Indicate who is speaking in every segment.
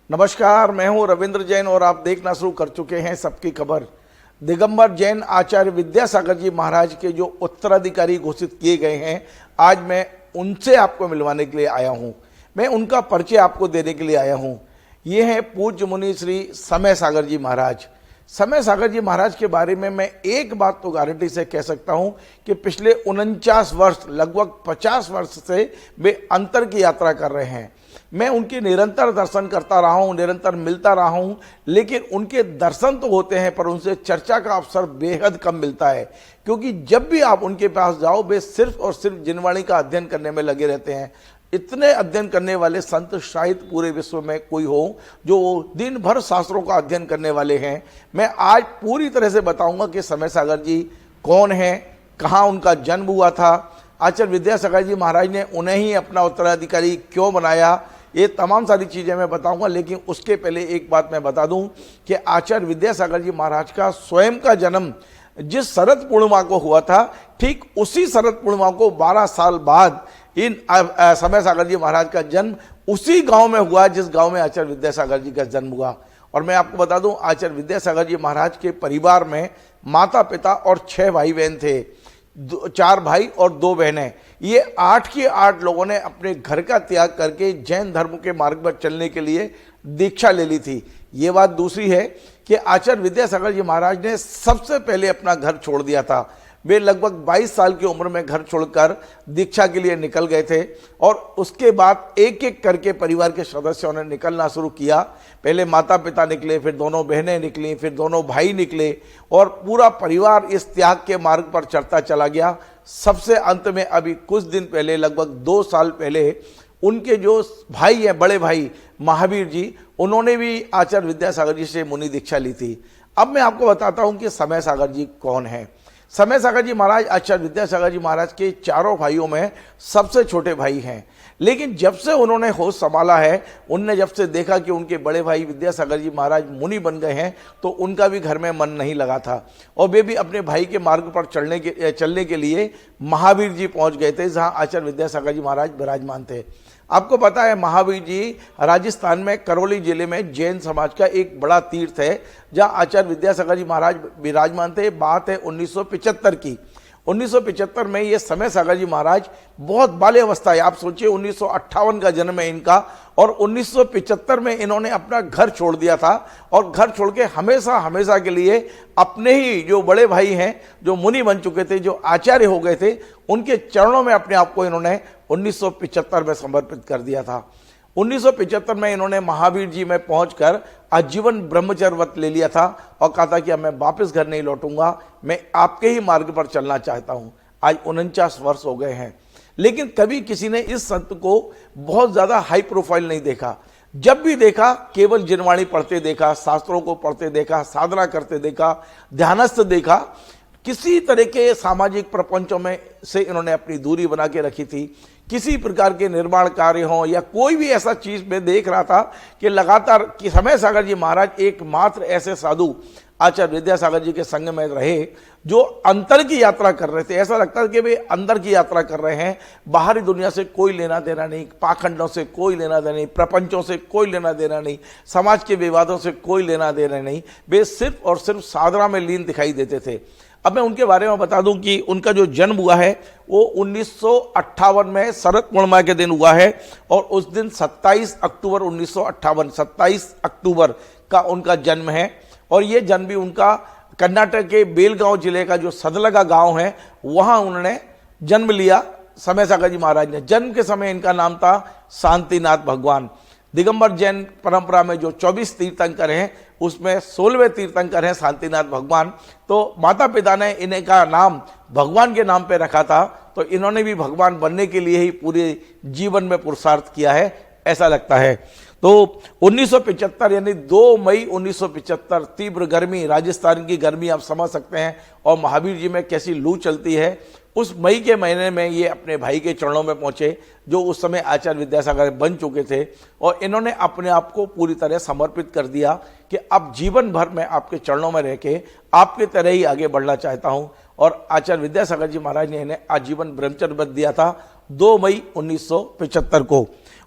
Speaker 1: नमस्कार, मैं हूं रविंद्र जैन और आप देखना शुरू कर चुके हैं सबकी खबर। दिगंबर जैन आचार्य विद्यासागर जी महाराज के जो उत्तराधिकारी घोषित किए गए हैं, आज मैं उनसे आपको मिलवाने के लिए आया हूं। मैं उनका परिचय आपको देने के लिए आया हूं। ये हैं पूज्य मुनि श्री समय सागर जी महाराज। समय सागर जी महाराज के बारे में मैं एक बात तो गारंटी से कह सकता हूं कि पिछले 49 वर्ष, लगभग 50 वर्ष से वे अंतर की यात्रा कर रहे हैं। मैं उनके निरंतर दर्शन करता रहा हूं, निरंतर मिलता रहा हूं, लेकिन उनके दर्शन तो होते हैं पर उनसे चर्चा का अवसर बेहद कम मिलता है, क्योंकि जब भी आप उनके पास जाओ वे सिर्फ और सिर्फ जिनवाणी का अध्ययन करने में लगे रहते हैं। इतने अध्ययन करने वाले संत शायद पूरे विश्व में कोई हो जो दिन भर शास्त्रों का अध्ययन करने वाले हैं। मैं आज पूरी तरह से बताऊंगा कि समय सागर जी कौन है, कहाँ उनका जन्म हुआ था, आचार्य विद्यासागर जी महाराज ने उन्हें ही अपना उत्तराधिकारी क्यों बनाया, ये तमाम सारी चीज़ें मैं बताऊंगा। लेकिन उसके पहले एक बात मैं बता दूं कि आचार्य विद्यासागर जी महाराज का स्वयं का जन्म जिस शरद पूर्णिमा को हुआ था, ठीक उसी शरद पूर्णिमा को 12 साल बाद इन समय सागर जी महाराज का जन्म उसी गांव में हुआ जिस गांव में आचार्य विद्यासागर जी का जन्म हुआ। और मैं आपको बता दूं, आचार्य विद्यासागर जी महाराज के परिवार में माता पिता और 6 भाई बहन थे, 4 भाई और 2 बहनें। ये 8 के 8 लोगों ने अपने घर का त्याग करके जैन धर्म के मार्ग पर चलने के लिए दीक्षा ले ली थी। ये बात दूसरी है कि आचार्य विद्यासागर जी महाराज ने सबसे पहले अपना घर छोड़ दिया था। वे लगभग 22 साल की उम्र में घर छोड़कर दीक्षा के लिए निकल गए थे और उसके बाद एक एक करके परिवार के सदस्यों ने निकलना शुरू किया। पहले माता पिता निकले, फिर दोनों बहनें निकली, फिर दोनों भाई निकले और पूरा परिवार इस त्याग के मार्ग पर चलता चला गया। सबसे अंत में अभी कुछ दिन पहले, लगभग 2 साल पहले, उनके जो भाई हैं, बड़े भाई महावीर जी, उन्होंने भी आचार्य विद्यासागर जी से मुनि दीक्षा ली थी। अब मैं आपको बताता हूं कि समय सागर जी कौन है। समय सागर जी महाराज आचार्य विद्यासागर जी महाराज के 4 भाइयों में सबसे छोटे भाई हैं। लेकिन जब से उन्होंने होश संभाला है, उनने जब से देखा कि उनके बड़े भाई विद्यासागर जी महाराज मुनि बन गए हैं, तो उनका भी घर में मन नहीं लगा था और वे भी अपने भाई के मार्ग पर चलने के लिए महावीर जी पहुंच गए थे, जहां आचार्य विद्यासागर जी महाराज विराजमान थे। आपको पता है, महावीर जी राजस्थान में करौली जिले में जैन समाज का एक बड़ा तीर्थ है, जहां आचार्य विद्यासागर जी महाराज विराजमान थे। बात है 1975 की। 1975 में ये समय सागर जी महाराज बहुत बाल्यावस्था है। आप सोचिए, 1958 का जन्म है इनका और 1975 में इन्होंने अपना घर छोड़ दिया था और घर छोड़ के हमेशा हमेशा के लिए अपने ही जो बड़े भाई हैं, जो मुनि बन चुके थे, जो आचार्य हो गए थे, उनके चरणों में अपने आप को इन्होंने 1975 में समर्पित कर दिया था। 1975 में इन्होंने महावीर जी में पहुंचकर आजीवन ब्रह्मचर्य व्रत ले लिया था और कहा था कि अब मैं वापस घर नहीं लौटूंगा, मैं आपके ही मार्ग पर चलना चाहता हूं। आज 49 वर्ष हो गए हैं, लेकिन कभी किसी ने इस संत को बहुत ज्यादा हाई प्रोफाइल नहीं देखा। जब भी देखा, केवल जिनवाणी पढ़ते देखा, शास्त्रों को पढ़ते देखा, साधना करते देखा, ध्यानस्थ देखा। किसी तरह के सामाजिक प्रपंचों में से इन्होंने अपनी दूरी बना के रखी थी। किसी प्रकार के निर्माण कार्य हों या कोई भी ऐसा चीज में देख रहा था कि लगातार कि समय सागर जी महाराज एकमात्र ऐसे साधु आचार्य विद्यासागर जी के संग में रहे जो अंतर की यात्रा कर रहे थे। ऐसा लगता है कि वे अंदर की यात्रा कर रहे हैं, बाहरी दुनिया से कोई लेना देना नहीं, पाखंडों से कोई लेना देना नहीं, प्रपंचों से कोई लेना देना नहीं, समाज के विवादों से कोई लेना देना नहीं। वे सिर्फ और सिर्फ साधना में लीन दिखाई देते थे। अब मैं उनके बारे में बता दूं कि उनका जो जन्म हुआ है वो 1958 में शरद पूर्णिमा के दिन हुआ है और उस दिन 27 अक्टूबर 1958, 27 अक्टूबर का उनका जन्म है। और ये जन्म भी उनका कर्नाटक के बेलगांव जिले का जो सदलगा गांव है, वहां उन्होंने जन्म लिया समय सागर जी महाराज ने। जन्म के समय इनका नाम था शांतिनाथ भगवान। दिगंबर जैन परंपरा में जो 24 तीर्थंकर हैं, उसमें 16वें तीर्थंकर हैं शांतिनाथ भगवान। तो माता पिता ने इन्हें का नाम भगवान के नाम पे रखा था, तो इन्होंने भी भगवान बनने के लिए ही पूरे जीवन में पुरुषार्थ किया है, ऐसा लगता है। तो 1975 यानी 2 मई 1975, तीव्र गर्मी, राजस्थान की गर्मी आप समझ सकते हैं, और महावीर जी में कैसी लू चलती है। उस मई के महीने में ये अपने भाई के चरणों में पहुंचे, जो उस समय आचार्य विद्यासागर बन चुके थे, और इन्होंने अपने आप को पूरी तरह समर्पित कर दिया कि अब जीवन भर मैं आपके चरणों में रह के आपके तरह ही आगे बढ़ना चाहता हूं। और आचार्य विद्यासागर जी महाराज ने इन्हें आजीवन ब्रह्मचर्य व्रत दिया था 2 मई 1975 को।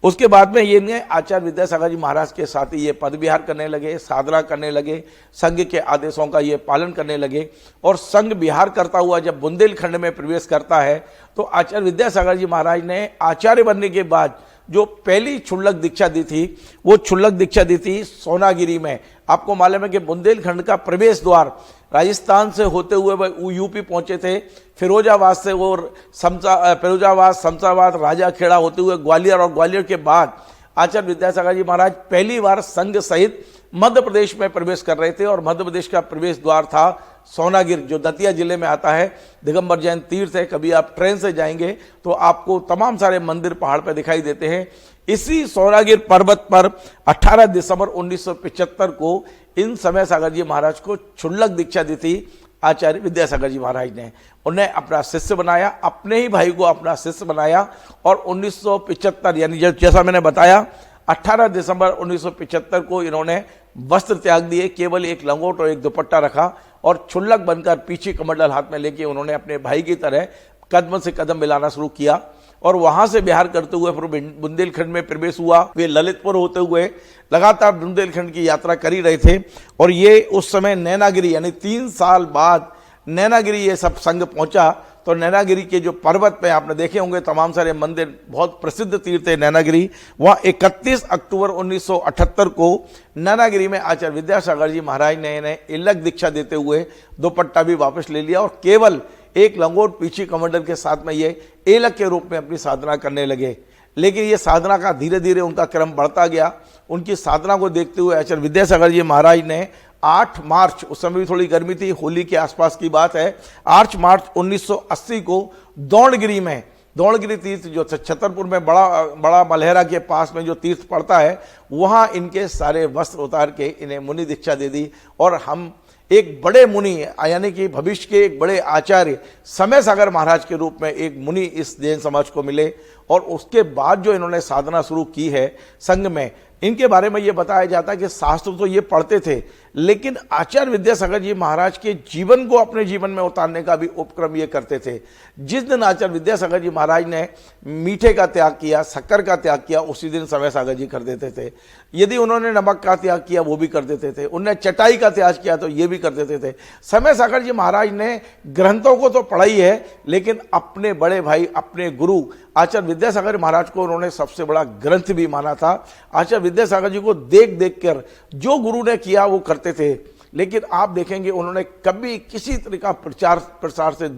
Speaker 1: उसके बाद में ये आचार्य विद्यासागर जी महाराज के साथ ही ये पद विहार करने लगे, साधना करने लगे, संघ के आदेशों का ये पालन करने लगे। और संघ विहार करता हुआ जब बुंदेलखंड में प्रवेश करता है तो आचार्य विद्यासागर जी महाराज ने आचार्य बनने के बाद जो पहली क्षुल्लक दीक्षा दी थी, वो क्षुल्लक दीक्षा दी थी सोनागिरी में। आपको मालूम है कि बुंदेलखंड का प्रवेश द्वार राजस्थान से होते हुए वह यूपी पहुंचे थे, फिरोजाबाद से वो फिरोजाबाद, शमशाबाद, राजाखेड़ा होते हुए ग्वालियर, और ग्वालियर के बाद आचार्य विद्यासागर जी महाराज पहली बार संघ सहित मध्य प्रदेश में प्रवेश कर रहे थे। और मध्य प्रदेश का प्रवेश द्वार था सोनागिर, जो दतिया जिले में आता है। दिगंबर जैन तीर्थ है, कभी आप ट्रेन से जाएंगे तो आपको तमाम सारे मंदिर पहाड़ पर दिखाई देते हैं। इसी सोनागिर पर्वत पर 18 दिसंबर 1975 को इन समय सागर जी महाराज को क्षुल्लक दीक्षा दी थी आचार्य विद्यासागर जी महाराज ने। उन्हें अपना शिष्य बनाया, अपने ही भाई को अपना शिष्य बनाया। और 1975 यानी जैसा मैंने बताया 18 दिसंबर 1975 को इन्होंने वस्त्र त्याग दिए, केवल एक लंगोट और एक दुपट्टा रखा और क्षुल्लक बनकर पीछे कमंडल हाथ में लेके उन्होंने अपने भाई की तरह कदम से कदम मिलाना शुरू किया। और वहां से बिहार करते हुए फिर बुंदेलखंड में प्रवेश हुआ। वे ललितपुर होते हुए लगातार बुंदेलखंड की यात्रा कर ही रहे थे। और ये उस समय नैनागिरी यानी 3 साल बाद नैनागिरी ये सब संघ पहुंचा। तो नैनागिरी के जो पर्वत पे आपने देखे होंगे तमाम सारे मंदिर, बहुत प्रसिद्ध तीर्थ है नैनागिरी। वहाँ 31 अक्टूबर 1978 को नैनागिरी में आचार्य विद्यासागर जी महाराज ने इन्हें इल्लक दीक्षा देते हुए दुपट्टा भी वापस ले लिया और केवल एक लंगोट पीछे कमंडल के साथ में ये एलक के रूप में अपनी साधना करने लगे। लेकिन ये साधना का धीरे धीरे उनका क्रम बढ़ता गया। उनकी साधना को देखते हुए आचार्य विद्यासागर जी महाराज ने 8 मार्च, उस समय भी थोड़ी गर्मी थी, होली के आसपास की बात है, 8 मार्च 1980 को दौड़गिरी में, दौड़गिरी तीर्थ जो छतरपुर में बड़ा मलहरा के पास में जो तीर्थ पड़ता है, वहाँ इनके सारे वस्त्र उतार के इन्हें मुनि दीक्षा दे दी। और हम एक बड़े मुनि यानी कि भविष्य के एक बड़े आचार्य समय सागर महाराज के रूप में एक मुनि इस जैन समाज को मिले। और उसके बाद जो इन्होंने साधना शुरू की है संघ में, इनके बारे में ये बताया जाता है कि शास्त्र तो ये पढ़ते थे, लेकिन आचार्य विद्यासागर जी महाराज के जीवन को अपने जीवन में उतारने का भी उपक्रम ये करते थे। जिस दिन आचार्य विद्यासागर जी महाराज ने मीठे का त्याग किया, शक्कर का त्याग किया, उसी दिन समय सागर जी कर देते थे। यदि उन्होंने नमक का त्याग किया वो भी कर देते थे, उन्होंने चटाई का त्याग किया तो ये भी कर देते थे। समय सागर जी महाराज ने ग्रंथों को तो पढ़ा ही है, लेकिन अपने बड़े भाई, अपने गुरु आचार्य विद्यासागर महाराज को उन्होंने सबसे बड़ा ग्रंथ भी माना था। आचार्य विद्यासागर जी को देख देख कर जो गुरु ने किया वो करते थे। लेकिन आप देखेंगे उन्होंने कभी किसी तरह का प्रचार से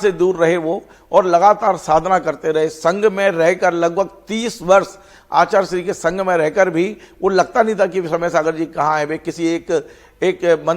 Speaker 1: दूर रहे वो, और लगातार साधना करते रहे। संघ में रहकर लगभग 30 वर्ष आचार्य श्री के संघ में रहकर भी वो लगता नहीं था कि समय सागर जी कहाँ है। वे किसी एक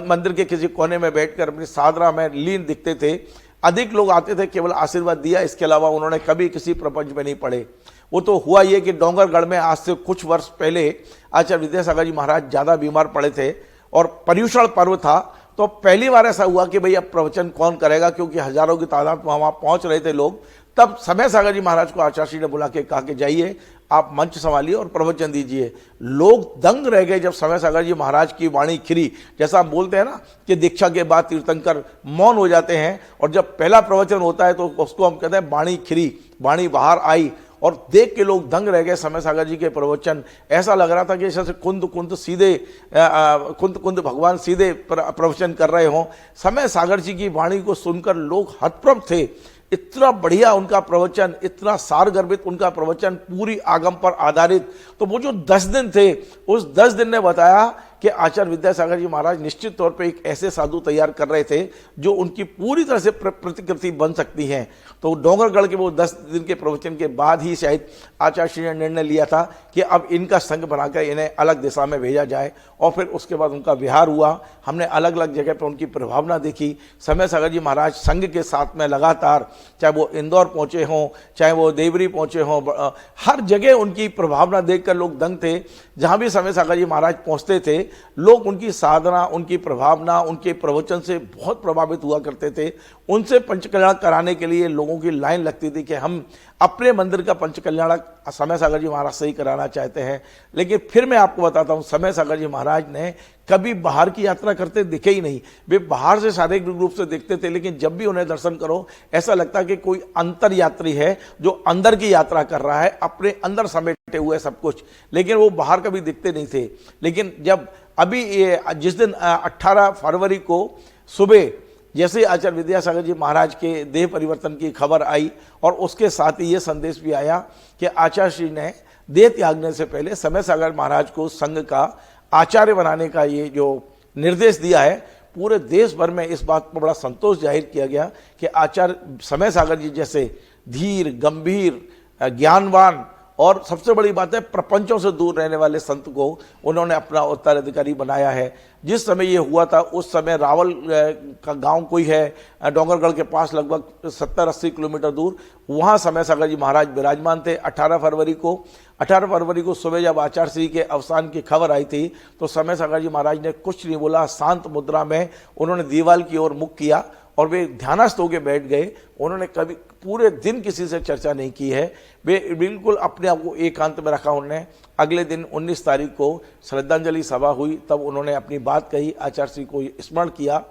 Speaker 1: मंदिर के किसी कोने में बैठकर अपनी साधना में लीन दिखते थे। अधिक लोग आते थे, केवल आशीर्वाद दिया, इसके अलावा उन्होंने कभी किसी प्रपंच में नहीं पढ़े। वो तो हुआ ये कि डोंगरगढ़ में आज से कुछ वर्ष पहले आचार्य विद्यासागर जी महाराज ज़्यादा बीमार पड़े थे और पर्युषण पर्व था। तो पहली बार ऐसा हुआ कि भाई अब प्रवचन कौन करेगा, क्योंकि हजारों की तादाद में वहाँ पहुँच रहे थे लोग। तब समय सागर जी महाराज को आचार्य श्री ने बुला के कहा कि जाइए आप मंच संभालिए और प्रवचन दीजिए। लोग दंग रह गए जब समय सागर जी महाराज की वाणी खिरी। जैसा हम बोलते हैं ना कि दीक्षा के बाद तीर्थंकर मौन हो जाते हैं, और जब पहला प्रवचन होता है तो उसको हम कहते हैं वाणी खिरी, वाणी बाहर आई। और देख के लोग दंग रह गए समय सागर जी के प्रवचन। ऐसा लग रहा था कि जैसे कुंद भगवान सीधे प्रवचन कर रहे हों। समय सागर जी की वाणी को सुनकर लोग हतप्रभ थे। इतना बढ़िया उनका प्रवचन, इतना सारगर्भित उनका प्रवचन, पूरी आगम पर आधारित। तो वो जो 10 दिन थे, उस 10 दिन ने बताया कि आचार्य विद्यासागर जी महाराज निश्चित तौर पे एक ऐसे साधु तैयार कर रहे थे जो उनकी पूरी तरह से प्रतिकृति बन सकती हैं। तो डोंगरगढ़ के वो 10 दिन के प्रवचन के बाद ही शायद आचार्य श्री ने निर्णय लिया था कि अब इनका संघ बनाकर इन्हें अलग दिशा में भेजा जाए। और फिर उसके बाद उनका विहार हुआ। हमने अलग अलग जगह पर उनकी प्रभावना देखी। समय सागर जी महाराज संघ के साथ में लगातार, चाहे वो इंदौर पहुँचे हों, चाहे वो देवरी पहुँचे हों, हर जगह उनकी प्रभावना देखकर लोग दंग थे। जहाँ भी समय सागर जी महाराज पहुँचते थे, लोग उनकी साधना, उनकी प्रभावना, उनके प्रवचन से बहुत प्रभावित हुआ करते थे। उनसे पंचकल्याण कराने के लिए लोगों की लाइन लगती थी कि हम अपने मंदिर का पंचकल्याण समय सागर जी महाराज सही कराना चाहते हैं। लेकिन फिर मैं आपको बताता हूं, समय सागर जी महाराज ने कभी बाहर की यात्रा करते दिखे ही नहीं। वे बाहर से शारीरिक रूप से दिखते थे, लेकिन जब भी उन्हें दर्शन करो ऐसा लगता कि कोई अंतर यात्री है जो अंदर की यात्रा कर रहा है, अपने अंदर समेटे हुए सब कुछ, लेकिन वो बाहर कभी दिखते नहीं थे। लेकिन जब अभी जिस दिन 18 फरवरी को सुबह जैसे आचार्य विद्यासागर जी महाराज के देह परिवर्तन की खबर आई, और उसके साथ ही ये संदेश भी आया कि आचार्य श्री ने देह त्यागने से पहले समय सागर महाराज को संघ का आचार्य बनाने का ये जो निर्देश दिया है, पूरे देश भर में इस बात पर बड़ा संतोष जाहिर किया गया कि आचार्य समय सागर जी जैसे धीर, गंभीर, ज्ञानवान और सबसे बड़ी बात है प्रपंचों से दूर रहने वाले संत को उन्होंने अपना उत्तराधिकारी बनाया है। जिस समय ये हुआ था उस समय रावल का गांव कोई है डोंगरगढ़ के पास, लगभग 70-80 किलोमीटर दूर, वहां समय सागर जी महाराज विराजमान थे। 18 फरवरी को सुबह जब आचार्य श्री के अवसान की खबर आई थी तो समय सागर जी महाराज ने कुछ नहीं बोला, शांत मुद्रा में उन्होंने दीवाल की ओर मुख किया और वे ध्यानस्थ होकर बैठ गए। उन्होंने कभी पूरे दिन किसी से चर्चा नहीं की है, वे बिल्कुल अपने आप को एकांत में रखा। उन्होंने अगले दिन 19 तारीख को श्रद्धांजलि सभा हुई, तब उन्होंने अपनी बात कही, आचार्य श्री को स्मरण किया,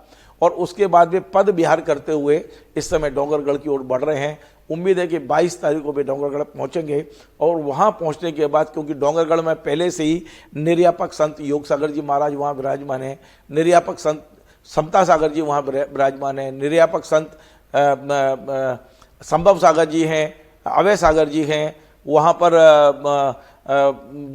Speaker 1: और उसके बाद वे पद विहार करते हुए इस समय डोंगरगढ़ की ओर बढ़ रहे हैं। उम्मीद है कि 22 तारीख को वे डोंगरगढ़ पहुंचेंगे, और वहां पहुंचने के बाद, क्योंकि डोंगरगढ़ में पहले से ही निर्यापक संत योग सागर जी महाराज वहां विराजमान है, निर्यापक संत समता सागर जी वहाँ विराजमान है, निर्यापक संत संभव सागर जी हैं, अवय सागर जी हैं, वहाँ पर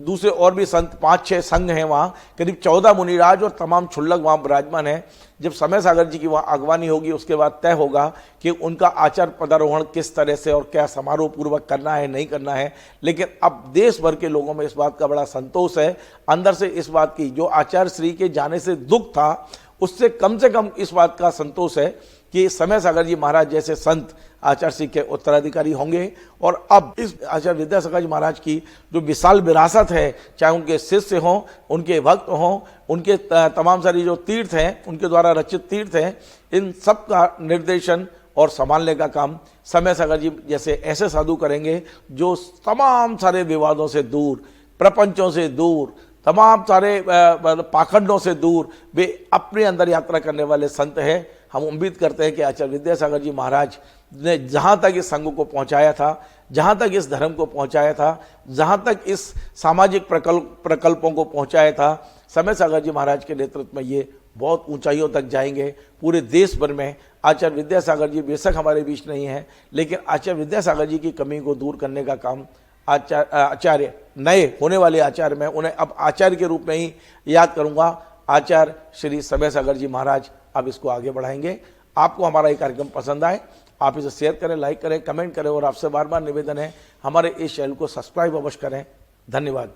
Speaker 1: दूसरे और भी संत 5-6 संघ हैं, वहाँ करीब 14 मुनिराज और तमाम क्षुल्लक वहाँ विराजमान हैं। जब समय सागर जी की वहाँ अगवानी होगी उसके बाद तय होगा कि उनका आचार पदारोहण किस तरह से और क्या समारोह पूर्वक करना है, नहीं करना है। लेकिन अब देश भर के लोगों में इस बात का बड़ा संतोष है, अंदर से इस बात की, जो आचार्य श्री के जाने से दुख था उससे कम इस बात का संतोष है कि समय सागर जी महाराज जैसे संत आचार्य श्री के उत्तराधिकारी होंगे। और अब इस आचार्य विद्यासागर जी महाराज की जो विशाल विरासत है, चाहे उनके शिष्य हों, उनके भक्त हों, उनके तमाम सारी जो तीर्थ हैं, उनके द्वारा रचित तीर्थ हैं, इन सब का निर्देशन और संभालने का काम समय सागर जी जैसे ऐसे साधु करेंगे जो तमाम सारे विवादों से दूर, प्रपंचों से दूर, तमाम सारे पाखंडों से दूर वे अपने अंदर यात्रा करने वाले संत हैं। हम उम्मीद करते हैं कि आचार्य विद्यासागर जी महाराज ने जहाँ तक इस संघ को पहुँचाया था, जहाँ तक इस धर्म को पहुँचाया था, जहाँ तक इस सामाजिक प्रकल्पों को पहुँचाया था, समय सागर जी महाराज के नेतृत्व में ये बहुत ऊंचाइयों तक जाएंगे। पूरे देश भर में आचार्य विद्यासागर जी बेशक हमारे बीच नहीं है, लेकिन आचार्य विद्यासागर जी की कमी को दूर करने का काम आचार्य नए होने वाले आचार्य में, उन्हें अब आचार्य के रूप में ही याद करूंगा, आचार्य श्री समय सागर जी महाराज अब इसको आगे बढ़ाएंगे। आपको हमारा ये कार्यक्रम पसंद आए, आप इसे शेयर करें, लाइक करें, कमेंट करें, और आपसे बार बार निवेदन है हमारे इस चैनल को सब्सक्राइब अवश्य करें। धन्यवाद।